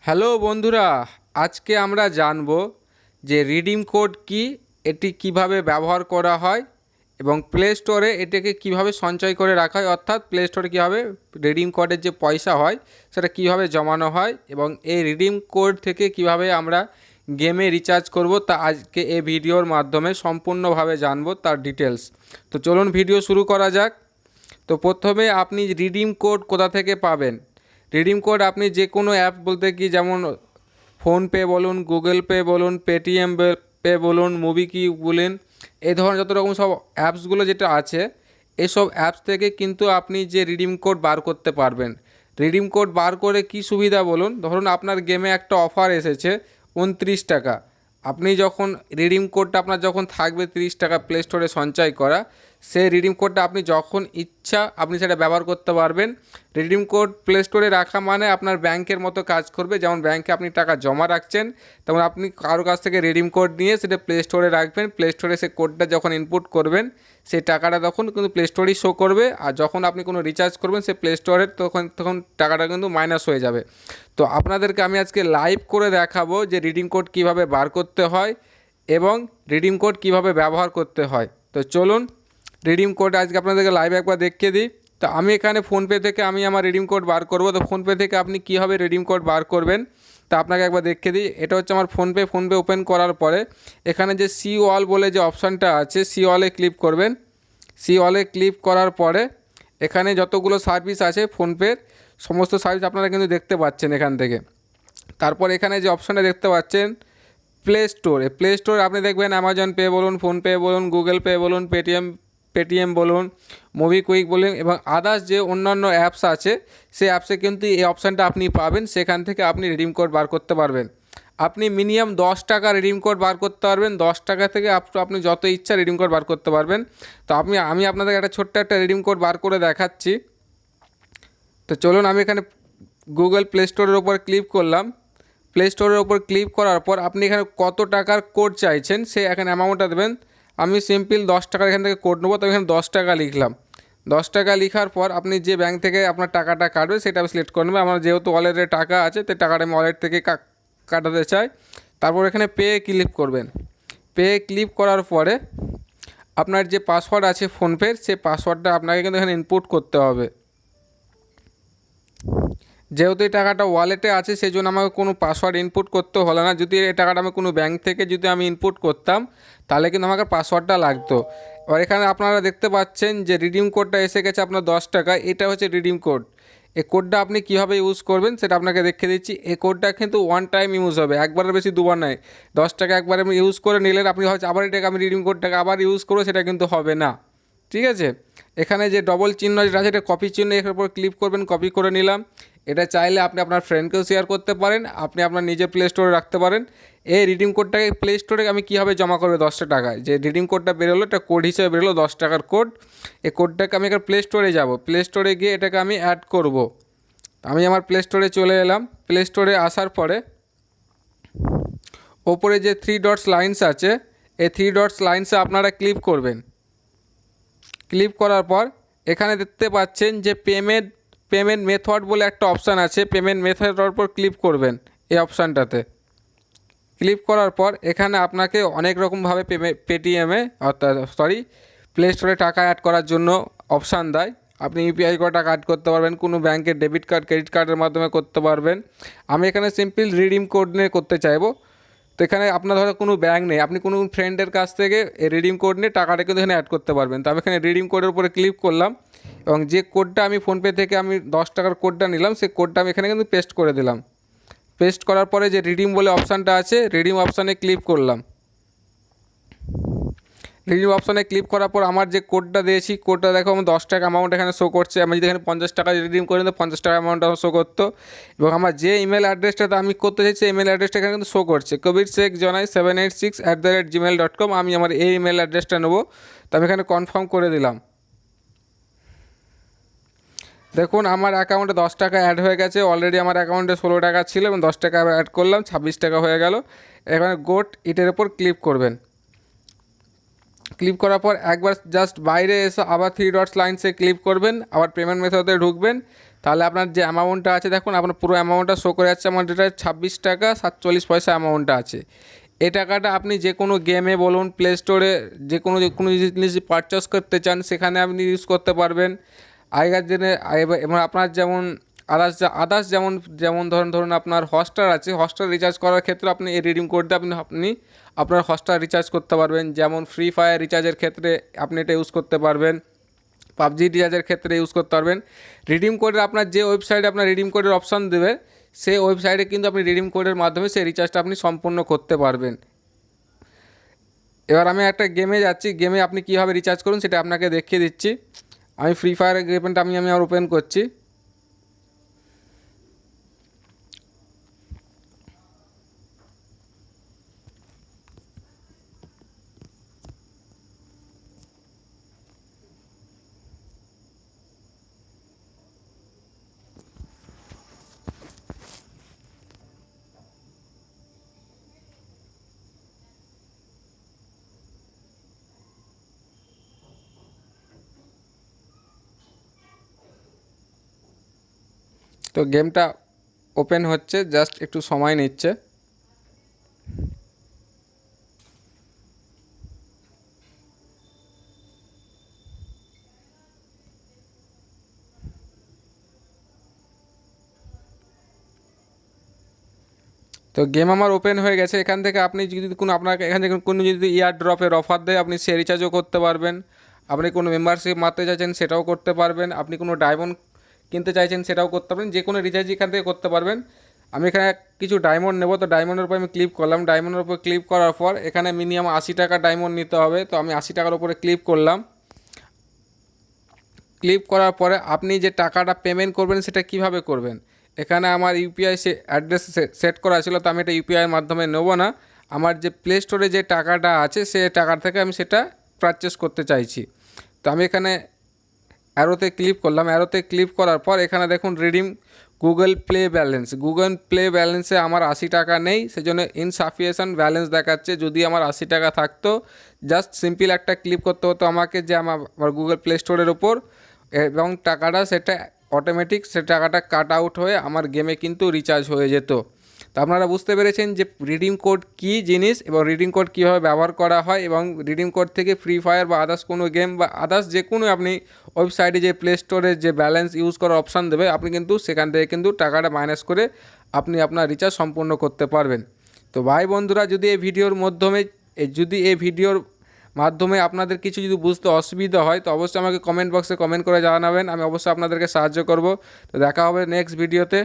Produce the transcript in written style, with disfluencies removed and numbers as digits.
Hello বন্ধুরা, আজকে আমরা জানব যে রিডিম কোড কি, এটি কিভাবে ব্যবহার করা হয় এবং প্লে স্টোরে এটাকে কিভাবে সঞ্চয় করে রাখা হয়, অর্থাৎ প্লে স্টোরে কীভাবে রিডিম কোডের যে পয়সা হয় সেটা কিভাবে জমানো হয় এবং এই রিডিম কোড থেকে কিভাবে আমরা গেমে রিচার্জ করব তা আজকে এই ভিডিওর মাধ্যমে সম্পূর্ণভাবে জানবো তার ডিটেলস। তো চলুন ভিডিও শুরু করা যাক। তো প্রথমে আপনি রিডিম কোড কোথা থেকে পাবেন? রিডিম কোড আপনি যে কোনো অ্যাপ বলতে কি, যেমন ফোনপে বলুন, গুগল পে বলুন, পেটিএম পে বলুন, মুবিকুইক বলুন, এই ধরনের যত রকম সব অ্যাপসগুলো যেটা আছে, এসব অ্যাপস থেকে কিন্তু আপনি যে রিডিম কোড বার করতে পারবেন। রিডিম কোড বার করে কি সুবিধা বলুন, ধরুন আপনার গেমে একটা অফার এসেছে 29 টাকা। আপনি যখন রিডিম কোডটা আপনার যখন থাকবে 30 টাকা প্লে স্টোরে সঞ্চয় করা, সেই রিডিম কোডটা আপনি যখন ইচ্ছা আপনি সেটা ব্যবহার করতে পারবেন। রিডিম কোড প্লে স্টোরে রাখা মানে আপনার ব্যাংকের মতো কাজ করবে। যেমন ব্যাংকে আপনি টাকা জমা রাখছেন, তেমন আপনি কারো কাছ থেকে রিডিম কোড নিয়ে সেটা প্লে স্টোরে রাখবেন। প্লে স্টোরে সে কোডটা যখন ইনপুট করবেন, সেই টাকাটা তখন কিন্তু প্লে স্টোরেই শো করবে। আর যখন আপনি কোনো রিচার্জ করবেন সে প্লে স্টোরের তখন টাকাটা কিন্তু মাইনাস হয়ে যাবে। তো আপনাদেরকে আমি আজকে লাইভ করে দেখাবো যে রিডিম কোড কীভাবে বার করতে হয় এবং রিডিম কোড কীভাবে ব্যবহার করতে হয়। তো চলুন রিডিম কোড আজকে আপনাদেরকে লাইভ একবার দেখিয়ে দিই। তো আমি এখানে ফোনপে থেকে আমি আমার রিডিম কোড বার করব। তো ফোনপে থেকে আপনি কীভাবে রিডিম কোড বার করবেন তা আপনাকে একবার দেখিয়ে দিই। এটা হচ্ছে আমার ফোনপে ওপেন করার পরে এখানে যে সি অল বলে যে অপশানটা আছে, সি অলে ক্লিক করবেন। সি অলে ক্লিক করার পরে এখানে যতগুলো সার্ভিস আছে ফোনপের সমস্ত সার্ভিস আপনারা কিন্তু দেখতে পাচ্ছেন এখান থেকে। তারপর এখানে যে অপশানটা দেখতে পাচ্ছেন প্লে স্টোরে আপনি দেখবেন অ্যামাজন পে বলুন, ফোনপে বলুন, গুগল পে বলুন, পেটিএম বলুন, মুবিকুইক বলুন এবং আদার্স যে অন্যান্য অ্যাপস আছে সেই অ্যাপসে কিন্তু এই অপশানটা আপনি পাবেন। সেখান থেকে আপনি রিডিম কোড বার করতে পারবেন। আপনি মিনিমাম 10 টাকা রিডিম কোড বার করতে পারবেন। 10 টাকা থেকে আপনি যত ইচ্ছা রিডিম কোড বার করতে পারবেন। তো আমি আপনাদের একটা ছোট্ট একটা রিডিম কোড বার করে দেখাচ্ছি। তো চলুন, আমি এখানে গুগল প্লে স্টোরের ওপর ক্লিক করলাম। প্লে স্টোরের ওপর ক্লিক করার পর আপনি এখানে কত টাকার কোড চাইছেন সে এখানে অ্যামাউন্টটা দেবেন। আমি সিম্পল 10 টাকার এখান থেকে কোড নেবো, তো এখানে 10 টাকা লিখলাম। 10 টাকা লিখার পর আপনি যে ব্যাংক থেকে আপনার টাকাটা কাটবে সেটা আমি সিলেক্ট করে নেবেন। আমার যেহেতু ওয়ালেটে টাকা আছে তো টাকাটা আমি ওয়ালেট থেকে কাটাতে চাই। তারপর এখানে পে ক্লিক করবেন। পে ক্লিক করার পরে আপনার যে পাসওয়ার্ড আছে ফোনপের, সেই পাসওয়ার্ডটা আপনাকে কিন্তু এখানে ইনপুট করতে হবে। যেহেতু এই টাকাটা ওয়ালেটে আছে সেই জন্য আমাকে কোনো পাসওয়ার্ড ইনপুট করতে হলো না। যদি এই টাকাটা আমি কোনো ব্যাংক থেকে যদি আমি ইনপুট করতাম তাহলে কিন্তু আমাকে পাসওয়ার্ডটা লাগতো। এবার এখানে আপনারা দেখতে পাচ্ছেন যে রিডিম কোডটা এসে গেছে আপনার 10 টাকা। এটা হচ্ছে রিডিম কোড। এই কোডটা আপনি কীভাবে ইউজ করবেন সেটা আপনাকে দেখিয়ে দিচ্ছি। এই কোডটা কিন্তু ওয়ান টাইম ইউজ হবে, একবারের বেশি দুবার নয়। 10 টাকা একবারে আমি ইউজ করে নিলেন, আপনি হয়তো আবার এটাকে আমি রিডিম কোডটাকে আবার ইউজ করবো, সেটা কিন্তু হবে না। ঠিক আছে, এখানে যে ডবল চিহ্ন যেটা আছে এটা কপি চিহ্ন, এর উপর ক্লিক করবেন। কপি করে নিলাম। এটা চাইলে আপনি আপনার ফ্রেন্ডকেও শেয়ার করতে পারেন, আপনি আপনার নিজের প্লে স্টোরে রাখতে পারেন। এই রিডিম কোডটাকে প্লে স্টোরে আমি কীভাবে জমা করবে 10 টাকায়, যে রিডিম কোডটা বেরোলো এটা কোড হিসেবে বেরোলো 10 টাকার কোড। এই কোডটাকে আমি এখানে প্লে স্টোরে যাব, প্লে স্টোরে গিয়ে এটাকে আমি অ্যাড করব। আমি আমার প্লে স্টোরে চলে এলাম। প্লে স্টোরে আসার পরে ওপরে যে 3 ডটস লাইন্স আছে, এই 3 ডটস লাইন্সে আপনারা ক্লিক করবেন। ক্লিক করার পর এখানে দেখতে পাচ্ছেন যে পেমেন্ট মেথড বলে একটা অপশান আছে। পেমেন্ট মেথডের উপর ক্লিক করবেন। এই অপশানটাতে ক্লিক করার পর এখানে আপনাকে অনেক রকমভাবে পেটিএমে প্লে স্টোরে টাকা অ্যাড করার জন্য অপশান দেয়। আপনি ইউপিআই করে টাকা অ্যাড করতে পারবেন, কোনো ব্যাংকের ডেবিট কার্ড, ক্রেডিট কার্ডের মাধ্যমে করতে পারবেন। আমি এখানে সিম্পল রিডিম কোড নিয়ে করতে চাইবো। তো এখানে আপনার ধরো কোনো ব্যাংক নেই, আপনি কোনো ফ্রেন্ডের কাছ থেকে এই রিডিম কোড নিয়ে টাকাটা কিন্তু এখানে অ্যাড করতে পারবেন। তো আমি এখানে রিডিম কোডের উপরে ক্লিক করলাম এবং যে কোডটা আমি ফোনপে থেকে আমি 10 টাকার কোডটা নিলাম সেই কোডটা আমি এখানে কিন্তু পেস্ট করে দিলাম। পেস্ট করার পরে যে রিডিম বলে অপশানটা আছে, রিডিম অপশানে ক্লিক করলাম। রিডিম অপশানে ক্লিক করার পর আমার যে কোডটা দিয়েছি কোডটা দেখো আমার 10 টাকা অ্যামাউন্ট এখানে শো করছে। আমি যদি এখানে 50 টাকা রিডিম করি তো 50 টাকা অ্যামাউন্ট আমার শো করতো এবং আমার যে ইমেল অ্যাড্রেসটাতে আমি করতে চাইছি ইমেল অ্যাড্রেসটা এখানে কিন্তু শো করছে kabirshekjonai786@gmail.com। আমি আমার এই ইমেল অ্যাড্রেসটা নেবো। তো আমি এখানে কনফার্ম করে দিলাম। দেখুন আমার অ্যাকাউন্টে 10 টাকা অ্যাড হয়ে গেছে। অলরেডি আমার অ্যাকাউন্টে 16 টাকা ছিল এবং 10 টাকা অ্যাড করলাম, 26 টাকা হয়ে গেল। এখানে গোট ইটের ওপর ক্লিক করবেন। ক্লিক করার পর একবার জাস্ট বাইরে এসে আবার 3 ডটস লাইনসে ক্লিক করবেন, আবার পেমেন্ট মেথডে ঢুকবেন। তাহলে আপনার যে অ্যামাউন্টটা আছে দেখুন আপনার পুরো অ্যামাউন্টটা শো করে যাচ্ছে আমার যেটা 26 টাকা 47 পয়সা অ্যামাউন্টটা আছে। এই টাকাটা আপনি যে কোনো গেমে বলুন, প্লে স্টোরে যে কোনো জিনিস পারচেস করতে চান সেখানে আপনি ইউজ করতে পারবেন। আগেকার দিনে এবং আপনার যেমন আদার্স যেমন যেমন ধরুন আপনার হটস্টার আছে, হটস্টার রিচার্জ করার ক্ষেত্রে আপনি এই রিডিম কোড দিয়ে আপনি আপনার হটস্টার রিচার্জ করতে পারবেন। যেমন ফ্রি ফায়ার রিচার্জের ক্ষেত্রে আপনি এটা ইউজ করতে পারবেন, পাবজি রিচার্জের ক্ষেত্রে ইউজ করতে পারবেন। রিডিম কোডের আপনার যে ওয়েবসাইটে আপনার রিডিম কোডের অপশান দেবে সেই ওয়েবসাইটে কিন্তু আপনি রিডিম কোডের মাধ্যমে সেই রিচার্জটা আপনি সম্পূর্ণ করতে পারবেন। এবার আমি একটা গেমে যাচ্ছি, গেমে আপনি কীভাবে রিচার্জ করুন সেটা আপনাকে দেখিয়ে দিচ্ছি। আমি ফ্রি ফায়ারের গেমটা আমি আর ওপেন করছি। তো গেমটা ওপেন হচ্ছে, জাস্ট একটু সময় নিচ্ছে। তো গেম আমার ওপেন হয়ে গেছে। এখান থেকে আপনি যদি কোনো আপনাকে এখান থেকে কোনো যদি ইয়ার ড্রপের অফার দেয় আপনি সে রিচার্জও করতে পারবেন। আপনি কোনো মেম্বারশিপ মারতে চাইছেন সেটাও করতে পারবেন। আপনি কোনো ডায়মন্ড কিনতে চাইছেন সেটাও করতে পারবেন। যে কোনো রিচার্জ এখান থেকে করতে পারবেন। আমি এখানে কিছু ডায়মন্ড নেব, তো ডায়মন্ডের উপর আমি ক্লিক করলাম। ডায়মন্ডের উপর ক্লিক করার পর এখানে মিনিমাম 80 টাকা ডায়মন্ড নিতে হবে, তো আমি 80 টাকার উপরে ক্লিক করলাম। ক্লিক করার পরে আপনি যে টাকাটা পেমেন্ট করবেন সেটা কিভাবে করবেন, এখানে আমার ইউপিআই অ্যাড্রেস সেট করা ছিল, তো আমি এটা ইউপিআইয়ের মাধ্যমে নেবো না। আমার যে প্লে স্টোরে যে টাকাটা আছে সে টাকা থেকে আমি সেটা পারচেস করতে চাইছি। তো আমি এখানে অ্যারোতে ক্লিক করলাম। অ্যারোতে ক্লিক করার পর এখানে দেখুন redeem Google play balance. Google play ব্যালেন্সে আমার 80 টাকা নেই, সেজন্য ইনসাফিসিয়েন্ট ব্যালেন্স দেখাচ্ছে। যদি আমার 80 টাকা থাকতো জাস্ট সিম্পল একটা ক্লিক করতে হতো আমাকে যে আমার গুগল প্লে স্টোরের ওপর, এবং টাকাটা সেটা অটোমেটিক সে টাকাটা কাট আউট হয়ে আমার গেমে কিন্তু রিচার্জ হয়ে যেত। তো আপনারা বুঝতে পেরেছেন যে রিডিম কোড কী জিনিস এবং রিডিম কোড কীভাবে ব্যবহার করা হয়, এবং রিডিম কোড থেকে ফ্রি ফায়ার বা আদার্স কোনো গেম বা আদার্স যে কোনো আপনি ওয়েবসাইটে যে প্লে স্টোরে যে ব্যালেন্স ইউজ করার অপশান দেবে আপনি কিন্তু সেখান থেকে কিন্তু টাকাটা মাইনাস করে আপনি আপনার রিচার্জ সম্পূর্ণ করতে পারবেন। তো ভাই বন্ধুরা, যদি এই ভিডিওর মাধ্যমে আপনাদের কিছু যদি বুঝতে অসুবিধা হয় তো অবশ্যই আমাকে কমেন্ট বক্সে কমেন্ট করে জানাবেন, আমি অবশ্যই আপনাদেরকে সাহায্য করব। তো দেখা হবে নেক্সট ভিডিওতে।